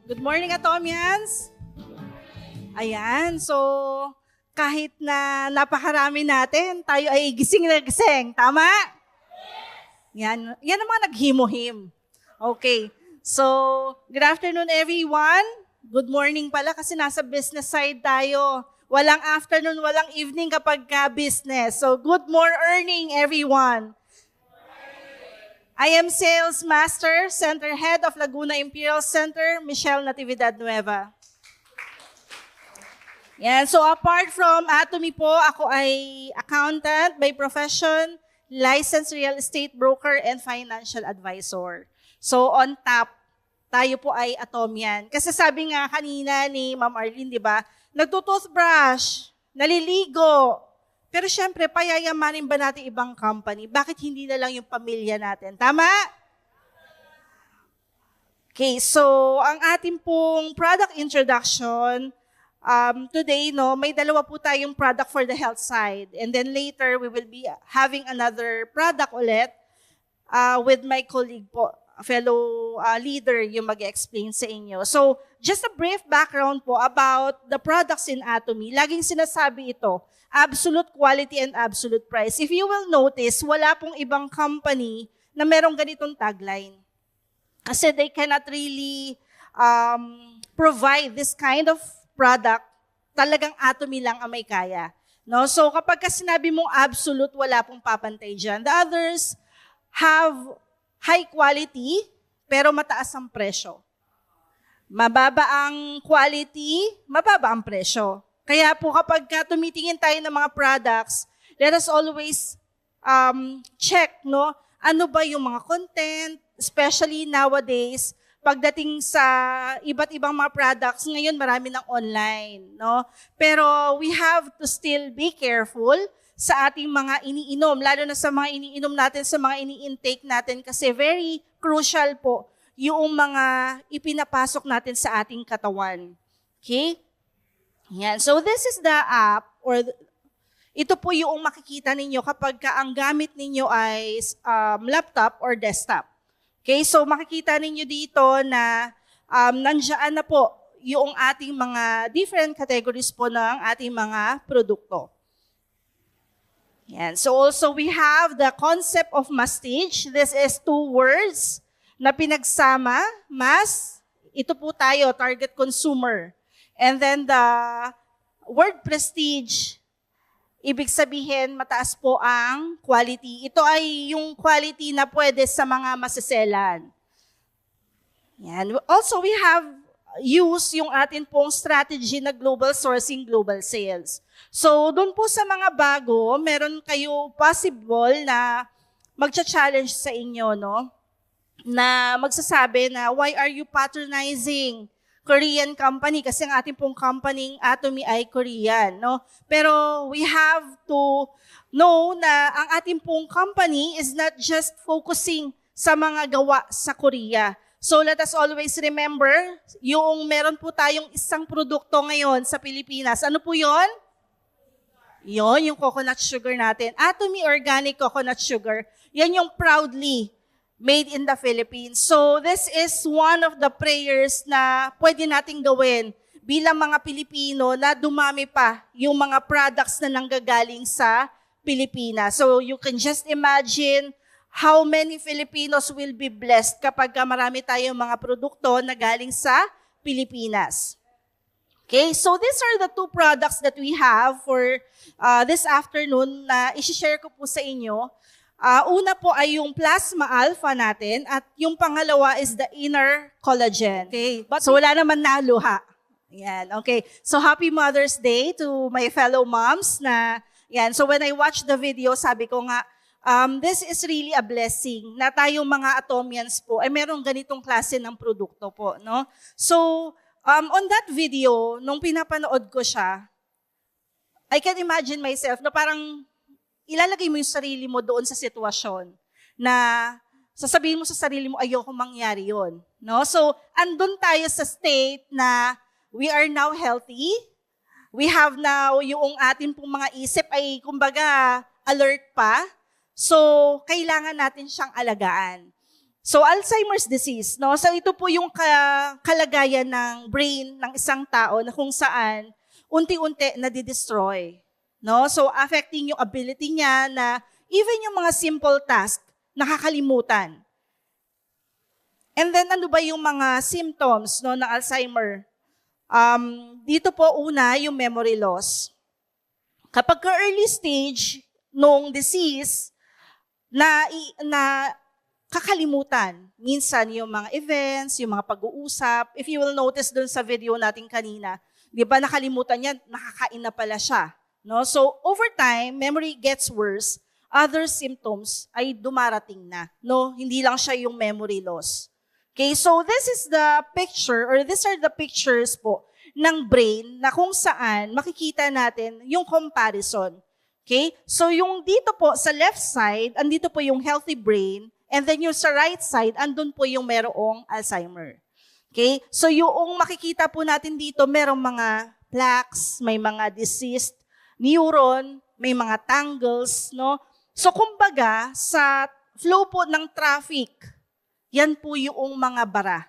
Good morning, Atomians! Ayan, so kahit na napakarami natin, tayo ay gising na gising. Tama? Yan ang mga naghimo-him. Okay, so good afternoon everyone. Good morning pala kasi nasa business side tayo. Walang afternoon, walang evening kapag business. So good morning everyone. I am Sales Master, Center Head of Laguna Imperial Center, Michelle Natividad Nueva. Yan, so apart from Atomy po, ako ay accountant by profession, licensed real estate broker, and financial advisor. So on top, tayo po ay Atomian. Kasi sabi nga kanina ni Ma'am Arlene, di ba, nagtutoothbrush, naliligo, pero syempre, payayamanin ba natin ibang company? Bakit hindi na lang yung pamilya natin? Tama? Okay, so ang ating pong product introduction, today, may dalawa po tayong product for the health side. And then later, we will be having another product ulit with my colleague po, fellow leader yung mag-explain sa inyo. So, just a brief background po about the products in Atomy. Laging sinasabi ito, absolute quality and absolute price. If you will notice, wala pong ibang company na merong ganitong tagline. Kasi they cannot really provide this kind of product. Talagang Atomy lang ang may kaya. No? So kapag sinabi mong absolute, wala pong papantay dyan. The others have high quality, pero mataas ang presyo. Mababa ang quality, mababa ang presyo. Kaya po kapag tumitingin tayo ng mga products, let us always check, no? Ano ba yung mga content, especially nowadays, pagdating sa iba't ibang mga products, ngayon marami ng online, no? Pero we have to still be careful sa ating mga iniinom, lalo na sa mga iniinom natin, sa mga ini-intake natin, kasi very crucial po yung mga ipinapasok natin sa ating katawan. Okay? Yan. So this is the app, or ito po yung makikita ninyo kapag ang gamit ninyo ay laptop or desktop. Okay, so makikita ninyo dito na nandiyan na po yung ating mga different categories po ng ating mga produkto. Yan. So also we have the concept of mastige. This is 2 words na pinagsama. Mas, ito po tayo, target consumer. And then the word prestige, ibig sabihin mataas po ang quality. Ito ay yung quality na pwede sa mga maseselan. Yan. Also, we have used yung atin pong strategy na global sourcing, global sales. So, doon po sa mga bago, meron kayo possible na magcha-challenge sa inyo, no? Na magsasabi na, why are you patronizing Korean company? Kasi ang ating pong company, Atomy, ay Korean, no? Pero we have to know na ang ating pong company is not just focusing sa mga gawa sa Korea. So let us always remember, yung meron po tayong isang produkto ngayon sa Pilipinas. Ano po yon? Yon, yung coconut sugar natin. Atomy Organic Coconut Sugar. Yan yung proudly made in the Philippines. So this is one of the prayers na pwede nating gawin bilang mga Pilipino na dumami pa yung mga products na nanggagaling sa Pilipinas. So you can just imagine how many Filipinos will be blessed kapag marami tayong mga produkto na galing sa Pilipinas. Okay, so these are the 2 products that we have for this afternoon na isi-share ko po sa inyo. Una po ay yung plasma alpha natin at yung pangalawa is the inner collagen. Okay, so wala naman naluha. Yan, okay. So happy Mother's Day to my fellow moms na yan. So when I watched the video, sabi ko nga, this is really a blessing na tayong mga Atomians po ay merong ganitong klase ng produkto po, no? So on that video, nung pinapanood ko siya, I can imagine myself na parang ilalagay mo yung sarili mo doon sa sitwasyon na sasabihin mo sa sarili mo, ayoko mangyari yun. No? So, andun tayo sa state na we are now healthy. We have now yung ating pong mga isip ay kumbaga alert pa. So, kailangan natin siyang alagaan. So, Alzheimer's disease, no? So, ito po yung kalagayan ng brain ng isang tao na kung saan unti-unti nadidestroy, no? So, affecting yung ability niya na even yung mga simple task, nakakalimutan. And then, ano ba yung mga symptoms, no, ng Alzheimer? Dito po una, yung memory loss. Kapag early stage nung disease, na kakalimutan. Minsan yung mga events, yung mga pag-uusap. If you will notice dun sa video natin kanina, di ba nakalimutan niya, nakakain na pala siya. No? So over time, memory gets worse. Other symptoms ay dumarating na. No? Hindi lang siya yung memory loss. Okay, so this is the picture, or these are the pictures po ng brain na kung saan makikita natin yung comparison. Okay? So yung dito po sa left side, andito po yung healthy brain, and then yung sa right side, andun po yung merong Alzheimer. Okay? So yung makikita po natin dito, merong mga plaques, may mga diseased neuron, may mga tangles, no? So kumbaga, sa flow po ng traffic, yan po yung mga bara.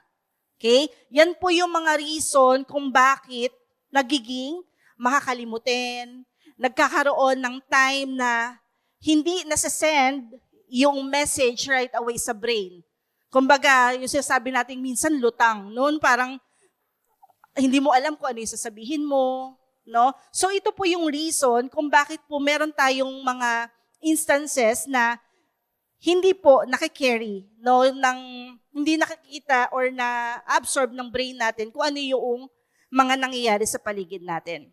Okay? Yan po yung mga reason kung bakit nagiging makakalimutin, nagkakaroon ng time na hindi nasa-send yung message right away sa brain. Kumbaga, yung sinasabi natin minsan lutang, noon parang hindi mo alam kung ano yung sasabihin mo, no? So ito po yung reason kung bakit po meron tayong mga instances na hindi po nakikarry, no, hindi nakikita or na-absorb ng brain natin kung ano yung mga nangyayari sa paligid natin.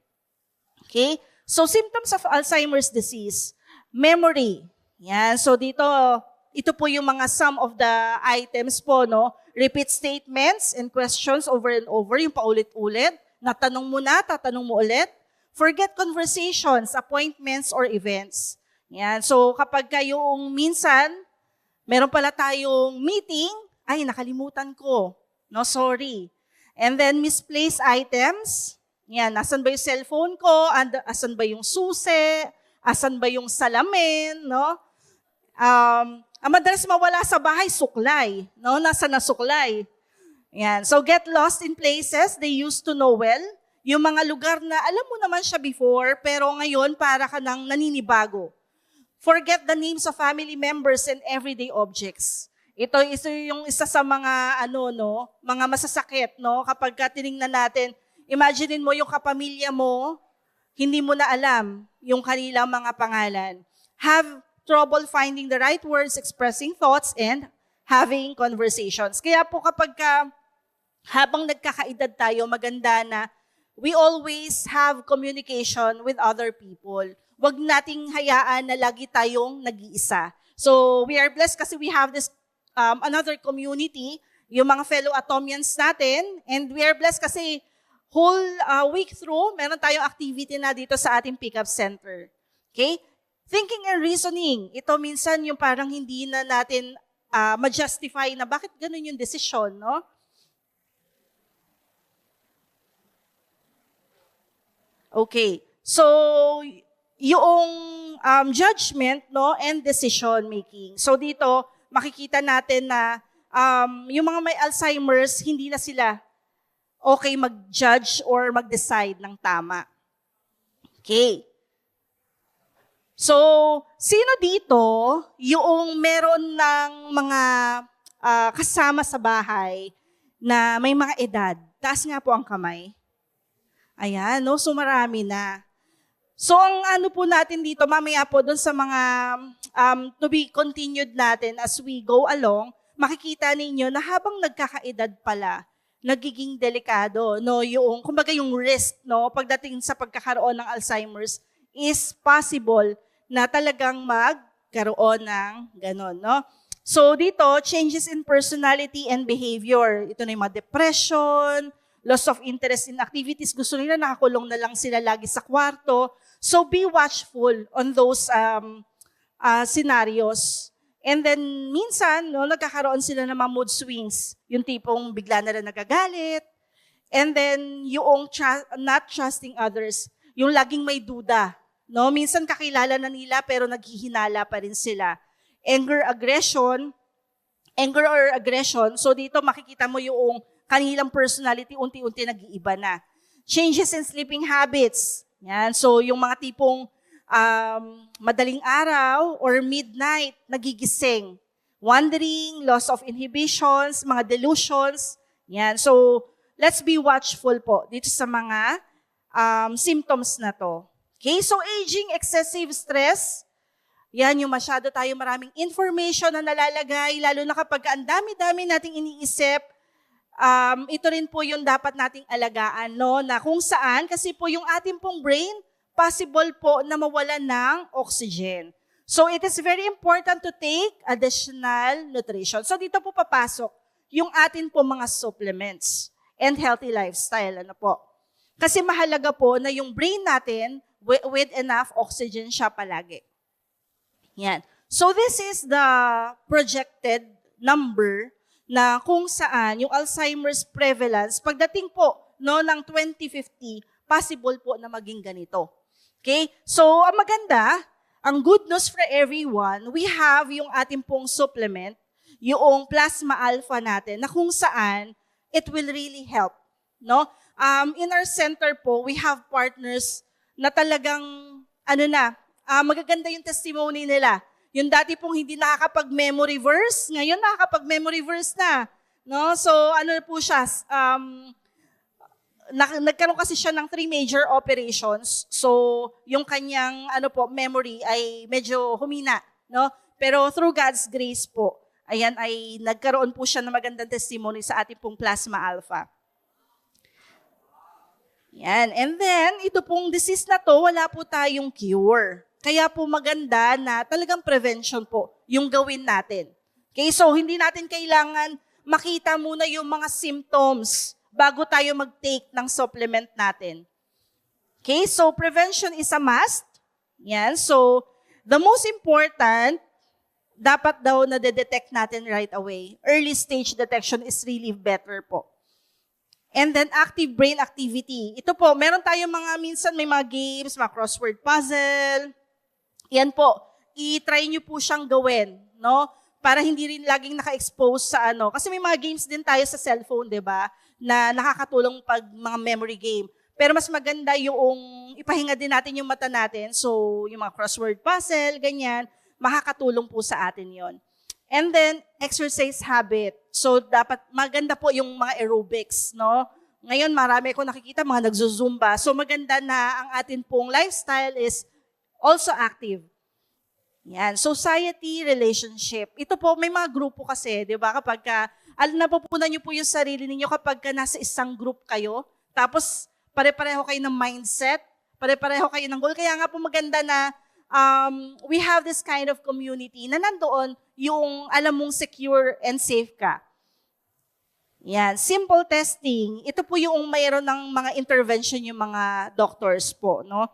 Okay? So symptoms of Alzheimer's disease, memory. Yan. So dito, ito po yung mga some of the items po, no? Repeat statements and questions over and over, yung paulit-ulit. Natanong mo na, tatanong mo ulit. Forget conversations, appointments, or events. Yan. So kapag kayong minsan, meron pala tayong meeting, ay, nakalimutan ko. No, sorry. And then misplaced items. Yan, asan ba yung cellphone ko? Asan ba yung susi? Asan ba yung salamin? No? Ang madalas mawala sa bahay, suklay. No? Nasa na suklay? Yan. So get lost in places they used to know well. Yung mga lugar na alam mo naman siya before, pero ngayon para ka nang naninibago. Forget the names of family members and everyday objects. Ito yung isa sa mga mga masasakit, no? Kapag tiningnan natin, imagine mo yung kapamilya mo, hindi mo na alam yung kanilang mga pangalan. Have trouble finding the right words, expressing thoughts, and having conversations. Kaya po kapag habang nagkakaedad tayo, maganda na we always have communication with other people. Huwag nating hayaan na lagi tayong nag-iisa. So we are blessed kasi we have this another community, yung mga fellow Atomians natin, and we are blessed kasi whole week through, meron tayong activity na dito sa ating pick-up center. Okay? Thinking and reasoning. Ito minsan yung parang hindi na natin ma-justify na bakit ganun yung desisyon, no? Okay. So, yung judgment, no, and decision making. So dito, makikita natin na yung mga may Alzheimer's, hindi na sila okay mag-judge or mag-decide ng tama. Okay. So, sino dito yung meron ng mga kasama sa bahay na may mga edad? Taas nga po ang kamay. Ayan, no? So marami na. So ang ano po natin dito, mamaya po doon sa mga to be continued natin as we go along, makikita ninyo na habang nagkakaedad pala, nagiging delikado, no? Yung, kumbaga yung risk, no? Pagdating sa pagkakaroon ng Alzheimer's is possible na talagang magkaroon ng ganon, no? So dito, changes in personality and behavior. Ito na yung mga depression, loss of interest in activities. Gusto nila nakakulong na lang sila lagi sa kwarto. So be watchful on those scenarios. And then minsan, no, nagkakaroon sila ng mga mood swings. Yung tipong bigla na lang nagagalit. And then yung not trusting others. Yung laging may duda. No? Minsan kakilala na nila pero naghihinala pa rin sila. Anger, aggression, anger or aggression. So dito makikita mo yung kanilang personality unti-unti nag-iiba na. Changes in sleeping habits. Yan. So yung mga tipong madaling araw or midnight, nagigising. Wandering, loss of inhibitions, mga delusions. Yan. So let's be watchful po dito sa mga symptoms na to. Okay, so aging, excessive stress, yan yung masyado tayo maraming information na nalalagay, lalo na kapag ang dami-dami nating iniisip, ito rin po yung dapat nating alagaan, no? Na kung saan, kasi po yung ating pong brain, possible po na mawala ng oxygen. So it is very important to take additional nutrition. So dito po papasok yung atin po mga supplements and healthy lifestyle, ano po. Kasi mahalaga po na yung brain natin with enough oxygen siya palagi. Yan. So this is the projected number na kung saan yung Alzheimer's prevalence, pagdating po no, ng 2050, possible po na maging ganito. Okay? So ang maganda, ang good news for everyone, we have yung ating pong supplement, yung plasma alpha natin, na kung saan it will really help. No? In our center po, we have partners na talagang, magaganda yung testimony nila. Yung dati pong hindi nakakapag-memory verse, ngayon nakakapag-memory verse na. No? So, po siya, nagkaroon kasi siya ng 3 major operations. So, yung kanyang, memory ay medyo humina. No? Pero through God's grace po, ayan, ay nagkaroon po siya ng magandang testimony sa ating pong plasma alpha. Yan. And then, ito pong disease na to, wala po tayong cure. Kaya po maganda na talagang prevention po yung gawin natin. Okay, so hindi natin kailangan makita muna yung mga symptoms bago tayo mag-take ng supplement natin. Okay, so prevention is a must. Yan. So, the most important, dapat daw na de-detect natin right away. Early stage detection is really better po. And then active brain activity. Ito po, meron tayong minsan may mga games, mga crossword puzzle. Yan po, i-try nyo po siyang gawin, no? Para hindi rin laging naka-expose sa Kasi may mga games din tayo sa cellphone, di ba? Na nakakatulong pag mga memory game. Pero mas maganda yung ipahinga din natin yung mata natin. So, yung mga crossword puzzle, ganyan, makakatulong po sa atin yon. And then, exercise habit. So, dapat maganda po yung mga aerobics, no? Ngayon, marami ko nakikita mga nagzuzumba. So, maganda na ang atin pong lifestyle is also active. Yan. Society, relationship. Ito po, may mga grupo kasi, di ba? Kapag napupunan niyo po yung sarili ninyo kapag nasa isang group kayo, tapos pare-pareho kayo ng mindset, pare-pareho kayo ng goal. Kaya nga po maganda na we have this kind of community na nandoon yung alam mong secure and safe ka. Yan. Simple testing. Ito po yung mayroon ng mga intervention yung mga doctors po, no?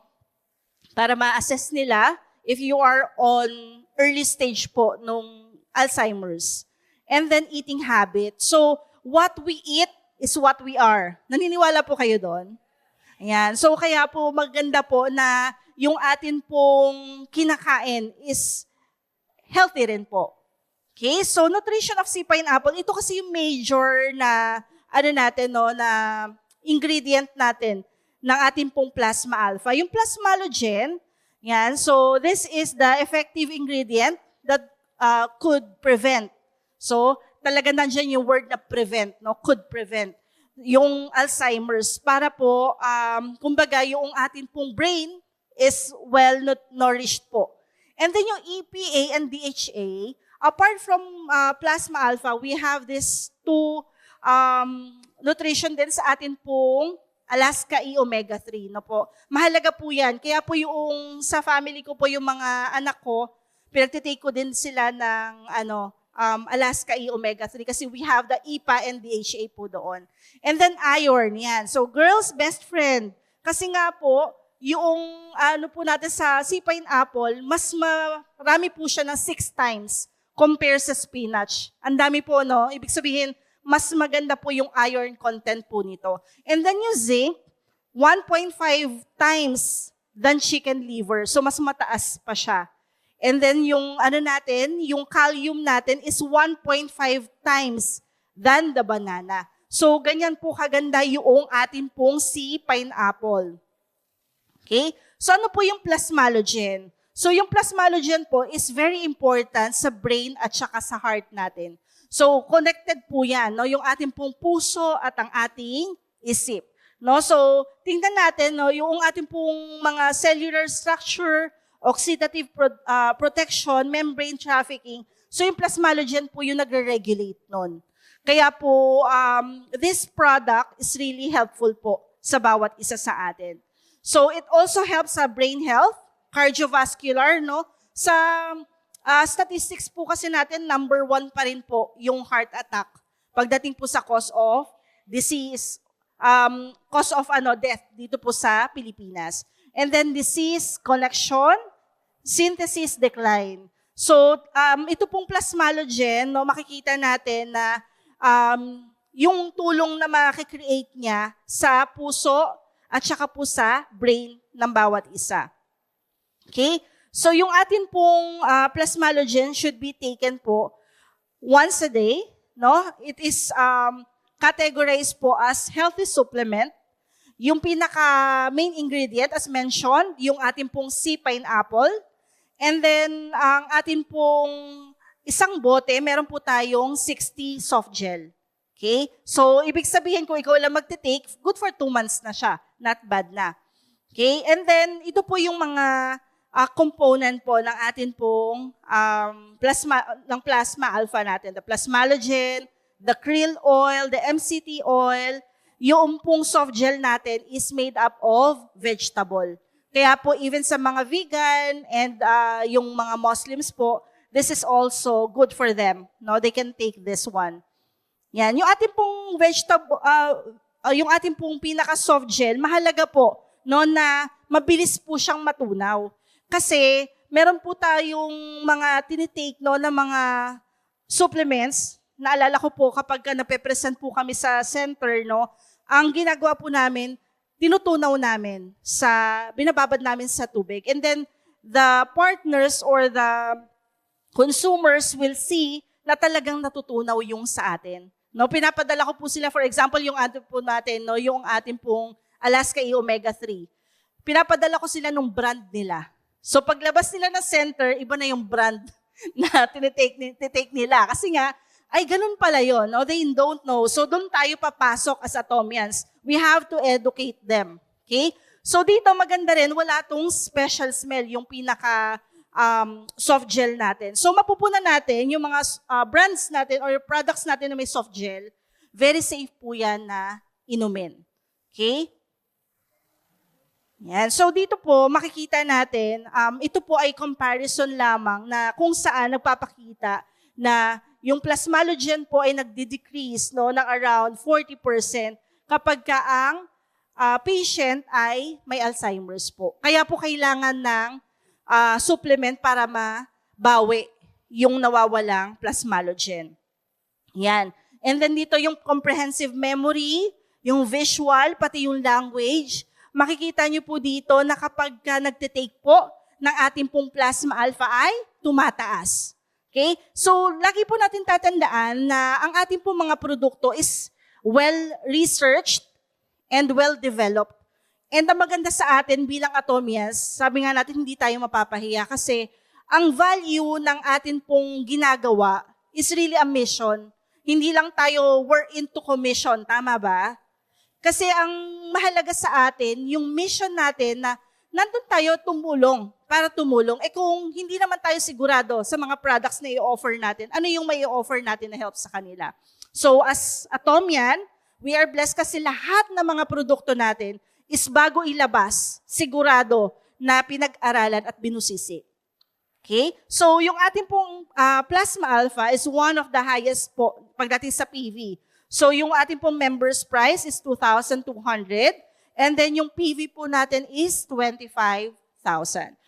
Para ma-assess nila if you are on early stage po nung Alzheimer's. And then eating habit. So, what we eat is what we are. Naniniwala po kayo doon? Ayan. So, kaya po maganda po na yung atin pong kinakain is healthy rin po. Okay? So, nutrition of sea pineapple, ito kasi yung major na, na ingredient natin ng ating pong plasma alpha. Yung plasmalogen, yan, so this is the effective ingredient that could prevent. So, talaga nandiyan yung word na prevent, no? Could prevent yung Alzheimer's para po, kumbaga, yung ating pong brain is well-nourished po. And then yung EPA and DHA, apart from plasma alpha, we have this 2 nutrition din sa atin pong Alaska E omega-3, no po. Mahalaga po yan. Kaya po yung sa family ko po, yung mga anak ko, pinagtitake ko din sila ng Alaska E omega-3 kasi we have the EPA and DHA po doon. And then iron, yan. So girl's best friend. Kasi nga po, yung po natin sa sea pineapple, mas marami po siya ng 6 times compare sa spinach. Ang dami po, no? Ibig sabihin, mas maganda po yung iron content po nito. And then yung zinc, 1.5 times than chicken liver. So mas mataas pa siya. And then yung ano natin, yung kalium natin is 1.5 times than the banana. So ganyan po kaganda yung ating pong sea pineapple. Okay? So ano po yung plasmalogen? So yung plasmalogen po is very important sa brain at saka sa heart natin. So connected po yan, no? Yung ating pong puso at ang ating isip. No? So tingnan natin, no? Yung ating pong mga cellular structure, oxidative protection, membrane trafficking. So yung plasmalogen po yung nagre-regulate nun. Kaya po, this product is really helpful po sa bawat isa sa atin. So it also helps sa brain health, cardiovascular, no? Sa statistics po kasi natin, number 1 pa rin po yung heart attack. Pagdating po sa cause of disease, cause of death dito po sa Pilipinas. And then disease, collection, synthesis, decline. So, ito pong plasmalogen, no, makikita natin na yung tulong na makikreate niya sa puso at saka po sa brain ng bawat isa. Okay? So, yung atin pong plasmalogen should be taken po once a day. No? It is categorized po as healthy supplement. Yung pinaka-main ingredient, as mentioned, yung atin pong sea pineapple. And then, ang atin pong isang bote, meron po tayong 60 soft gel. Okay? So, ibig sabihin kung ikaw lang magte-take, good for 2 months na siya. Not bad na. Okay? And then, ito po yung mga component po ng atin pong plasma alpha natin. The plasmalogen, the krill oil, the MCT oil. Yung pong soft gel natin is made up of vegetable. Kaya po, even sa mga vegan and yung mga Muslims po, this is also good for them. No, they can take this one. Yan, yung ating pong vegetable, yung ating pong pinaka soft gel, mahalaga po, no, na mabilis po siyang matunaw. Kasi meron po tayong mga tinitake, no, na mga supplements. Naalala ko po kapag nape-present po kami sa center, no, ang ginagawa po namin, tinutunaw namin binababad namin sa tubig. And then, the partners or the consumers will see na talagang natutunaw yung sa atin. No, pinapadala ko po sila, for example, yung atin po natin, no, yung atin pong Alaska E Omega 3. Pinapadala ko sila nung brand nila. So, paglabas nila ng center, iba na yung brand na tinitake nila. Kasi nga, ay, ganun pala yun. No? They don't know. So, doon tayo papasok as Atomians. We have to educate them. Okay? So, dito maganda rin, wala tong special smell, yung pinaka soft gel natin. So, mapupunan natin yung mga brands natin or products natin na may soft gel. Very safe po yan na inumin. Okay? Yan. So, dito po, makikita natin, ito po ay comparison lamang na kung saan nagpapakita na yung plasmalogen po ay nagde-decrease, no, ng around 40% kapag ka ang patient ay may Alzheimer's po. Kaya po kailangan ng supplement para mabawi yung nawawalang plasmalogen. Yan. And then dito yung comprehensive memory, yung visual, pati yung language. Makikita nyo po dito na kapag ka nagtitake po ng ating pong plasma alpha ay tumataas. Okay? So, lagi po natin tatandaan na ang ating po mga produkto is well-researched and well-developed. And ang maganda sa atin bilang Atomias, sabi nga natin hindi tayo mapapahiya kasi ang value ng atin pong ginagawa is really a mission. Hindi lang tayo we're into commission, tama ba? Kasi ang mahalaga sa atin, yung mission natin na nandun tayo para tumulong. Eh kung hindi naman tayo sigurado sa mga products na i-offer natin, ano yung may i-offer natin na help sa kanila? So as Atomian, we are blessed kasi lahat ng mga produkto natin is bago ilabas, sigurado na pinag-aralan at binusisi. Okay? So yung ating pong plasma alpha is one of the highest po pagdating sa PV. So yung ating pong members price is 2,200 and then yung PV po natin is 25,000.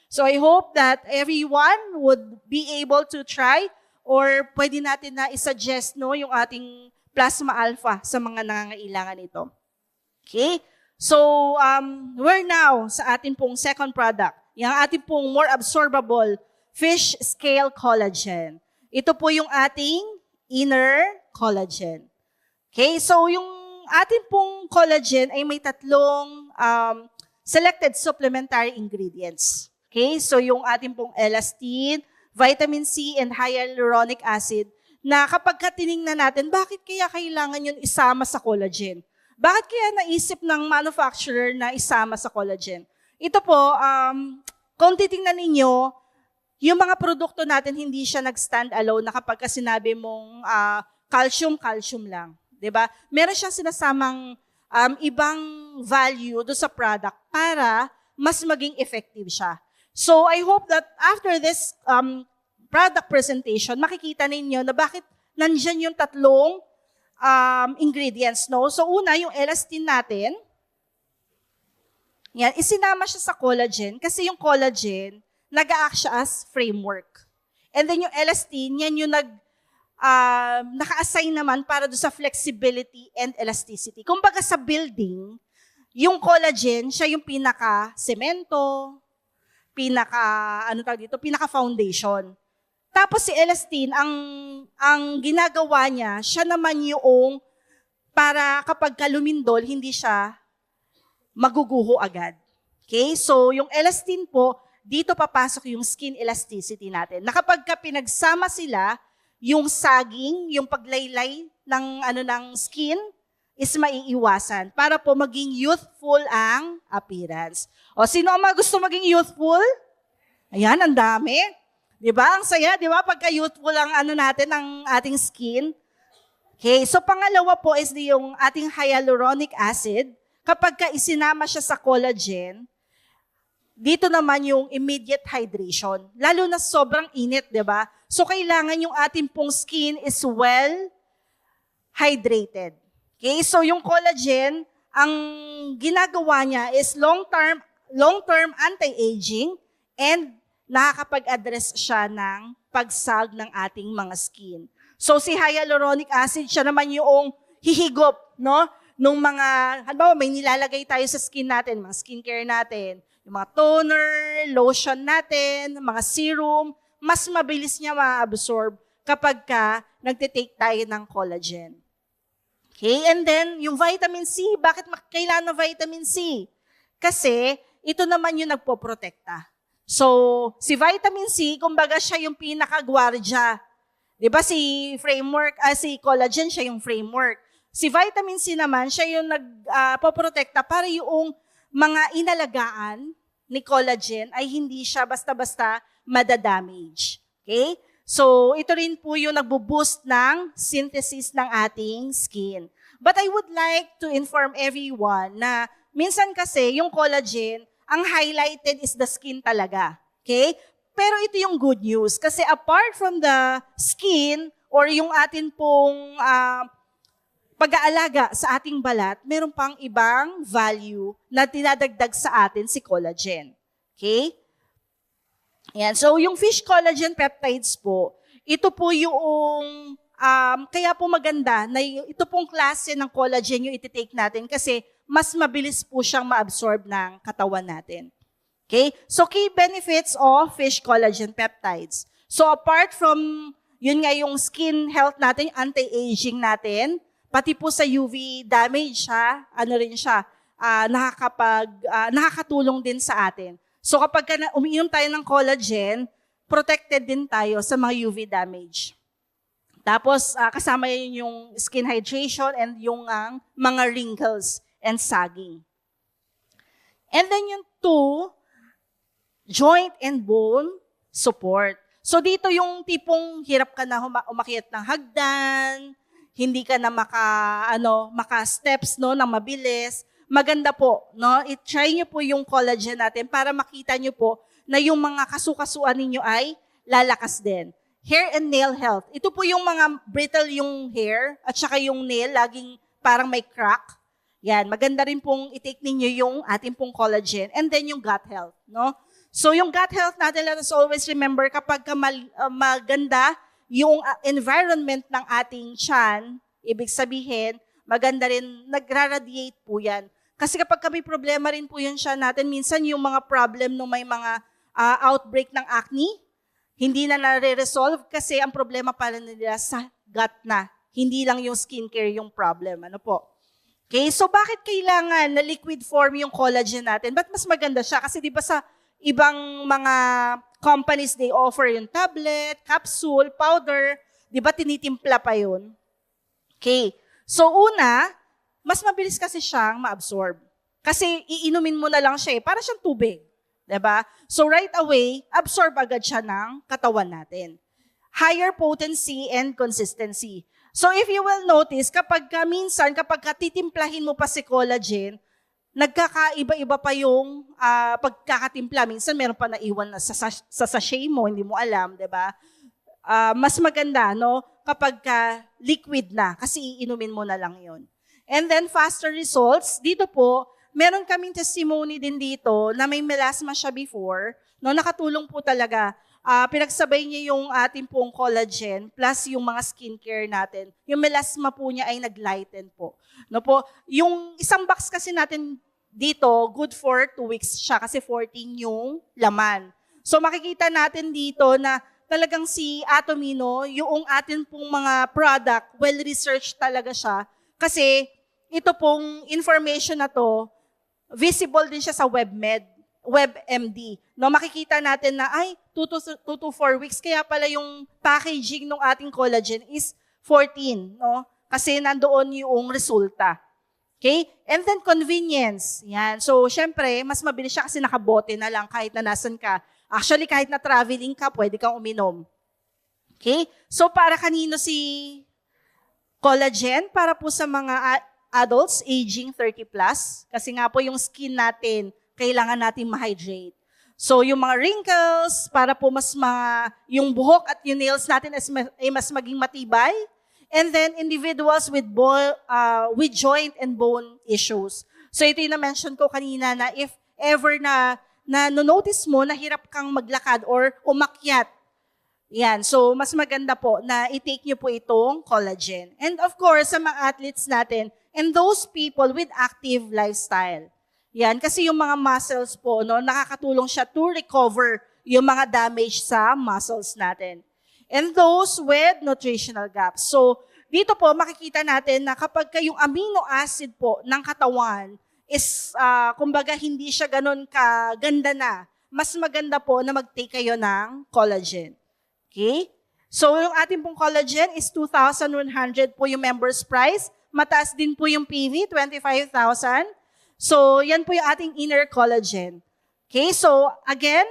So I hope that everyone would be able to try or pwede natin na isuggest no, yung ating plasma alpha sa mga nangangailangan nito. Okay? So we're now sa ating pong second product. Yung ating pong more absorbable fish scale collagen. Ito po yung ating inner collagen. Okay, so yung ating pong collagen ay may tatlong selected supplementary ingredients. Okay, so yung ating pong elastin, vitamin C, and hyaluronic acid na kapag tiningnan natin, bakit kaya kailangan yun isama sa collagen? Bakit kaya naisip ng manufacturer na isama sa collagen? Ito po, kung titingnan ninyo, yung mga produkto natin, hindi siya nag-stand alone na kapag sinabi mong calcium lang. Diba? Meron siyang sinasamang ibang value do sa product para mas maging effective siya. So I hope that after this product presentation, makikita ninyo na bakit nandyan yung tatlong ingredients. No? So una, yung elastin natin, yan, isinama siya sa collagen kasi yung collagen, nag-a-act siya as framework. And then yung elastin, yan yung naka-assign naman para do sa flexibility and elasticity. Kumbaga sa building, yung collagen, siya yung pinaka-semento, pinaka-foundation. Tapos si elastin, ang ginagawa niya, siya naman yung para kapag lumindol, hindi siya maguguho agad. Okay? So, yung elastin po, dito papasok yung skin elasticity natin. Na kapag pinagsama sila, yung saging, yung paglaylay ng skin is maiiwasan para po maging youthful ang appearance. O, sino ang gusto maging youthful? Ayan, ang dami. Diba? Ang saya, diba? Pagka-youthful ang natin, ang ating skin. Okay, so pangalawa po is yung ating hyaluronic acid. Kapag isinama siya sa collagen, dito naman yung immediate hydration. Lalo na sobrang init, di ba? So kailangan yung ating pong skin is well hydrated. Okay, so yung collagen, ang ginagawa niya is long-term anti-aging and nakakapag-address siya ng pagsag ng ating mga skin. So si hyaluronic acid, siya naman yung hihigop, no? Nung mga, halimbawa may nilalagay tayo sa skin natin, mga skincare natin, yung mga toner, lotion natin, mga serum, mas mabilis niya ma-absorb kapag nagtitake tayo ng collagen. Okay, and then yung vitamin C, bakit kailangan ng vitamin C? Kasi ito naman yung nagpoprotekta. So, si vitamin C, kumbaga siya yung pinakagwardya. Diba si collagen, siya yung framework. Si vitamin C naman, siya yung nagpoprotekta para yung mga inalagaan ni collagen ay hindi siya basta-basta madadamage. Okay? So, ito rin po yung nagbo-boost ng synthesis ng ating skin. But I would like to inform everyone na minsan kasi yung collagen, ang highlighted is the skin talaga. Okay? Pero ito yung good news kasi apart from the skin or yung atin pong pag-aalaga sa ating balat, meron pang ibang value na tinadagdag sa atin si collagen. Okay? Yan. So, yung fish collagen peptides po, ito po yung, kaya po maganda na ito pong klase ng collagen yung iti-take natin kasi mas mabilis po siyang ma-absorb ng katawan natin. Okay? So, key benefits of fish collagen peptides. So, apart from, yun nga yung skin health natin, anti-aging natin, pati po sa UV damage nakakatulong din sa atin. So kapag umiinom tayo ng collagen, protected din tayo sa mga UV damage. Tapos kasama yun yung skin hydration and yung mga wrinkles and sagging. And then yung 2, joint and bone support. So dito yung tipong hirap ka na umakyat ng hagdan, hindi ka na maka-steps no, ng mabilis, maganda po, no? I-try nyo po yung collagen natin para makita nyo po na yung mga kasukasuan ninyo ay lalakas din. Hair and nail health. Ito po yung mga brittle yung hair at saka yung nail, laging parang may crack. Yan, maganda rin pong i-take ninyo yung ating pong collagen. And then yung gut health, no? So yung gut health natin, let us always remember kapag maganda yung environment ng ating tiyan, ibig sabihin, maganda rin, nagra-radiate po yan. Kasi kapag may problema rin po yung tiyan natin, minsan yung mga problem nung may mga outbreak ng acne, hindi na nare-resolve kasi ang problema pala nila sa gut na. Hindi lang yung skincare yung problem. Ano po? Okay, so bakit kailangan na liquid form yung collagen natin? Ba't mas maganda siya? Kasi di ba sa ibang mga companies, they offer yung tablet, capsule, powder, di ba tinitimpla pa yun? Okay, so una, mas mabilis kasi siyang ma-absorb. Kasi iinumin mo na lang siya para siyang tubig. Diba? So right away, absorb agad siya ng katawan natin. Higher potency and consistency. So if you will notice, kapag titimplahin mo pa si collagen, nagkakaiba-iba pa yung pagkakatimpla. Minsan meron pa naiwan na sa sachet mo, hindi mo alam, diba? Mas maganda, no? Kapag liquid na, kasi iinumin mo na lang yon. And then faster results, dito po, meron kaming testimony din dito na may melasma siya before, no, nakatulong po talaga. Pinagsabay niya yung ating pong collagen plus yung mga skincare natin. Yung melasma po niya ay nag-lighten po. No po, yung isang box kasi natin dito, good for 2 weeks siya kasi 14 yung laman. So makikita natin dito na talagang si Atomino, yung atin pong mga product, well-researched talaga siya. Kasi ito pong information na to, visible din siya sa WebMD. No, makikita natin na 2 to 4 weeks kaya pala yung packaging ng ating collagen is 14, no? Kasi nandoon yung resulta. Okay? And then convenience. Yan. So, syempre, mas mabilis siya kasi nakabote na lang kahit na nasan ka. Actually, kahit na traveling ka, pwede kang uminom. Okay? So, para kanino si collagen? Para po sa mga adults aging 30 plus, kasi nga po yung skin natin, kailangan natin ma-hydrate. So yung mga wrinkles, para po yung buhok at yung nails natin ay mas maging matibay. And then individuals with joint and bone issues. So ito yung na-mention ko kanina na if ever na notice mo na hirap kang maglakad or umakyat, yan. So, mas maganda po na i-take nyo po itong collagen. And of course, sa mga athletes natin, and those people with active lifestyle. Yan. Kasi yung mga muscles po, no, nakakatulong siya to recover yung mga damage sa muscles natin. And those with nutritional gaps. So, dito po, makikita natin na kapag yung amino acid po ng katawan is, kumbaga, hindi siya ganun kaganda na, mas maganda po na mag-take kayo ng collagen. Okay? So, yung ating pong collagen is 2,100 po yung members price. Mataas din po yung PV, 25,000. So, yan po yung ating inner collagen. Okay? So, again,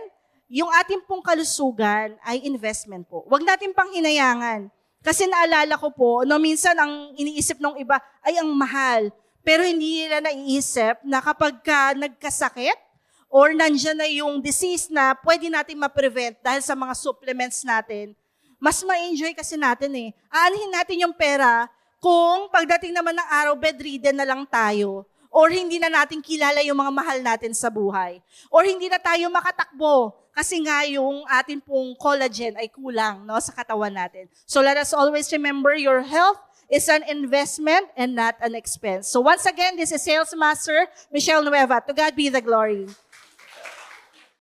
yung ating pong kalusugan ay investment po. Huwag natin pang hinayangan. Kasi naalala ko po, no, minsan ang iniisip ng iba ay ang mahal. Pero hindi nila naiisip na kapag nagkasakit, or nandiyan na yung disease na pwede natin ma-prevent dahil sa mga supplements natin, mas ma-enjoy kasi natin eh. Aanhin natin yung pera kung pagdating naman ng araw, bedridden na lang tayo. Or hindi na natin kilala yung mga mahal natin sa buhay. Or hindi na tayo makatakbo kasi nga yung atin pong collagen ay kulang, no, sa katawan natin. So let us always remember your health is an investment and not an expense. So once again, this is Sales Master Michelle Nueva. To God be the glory.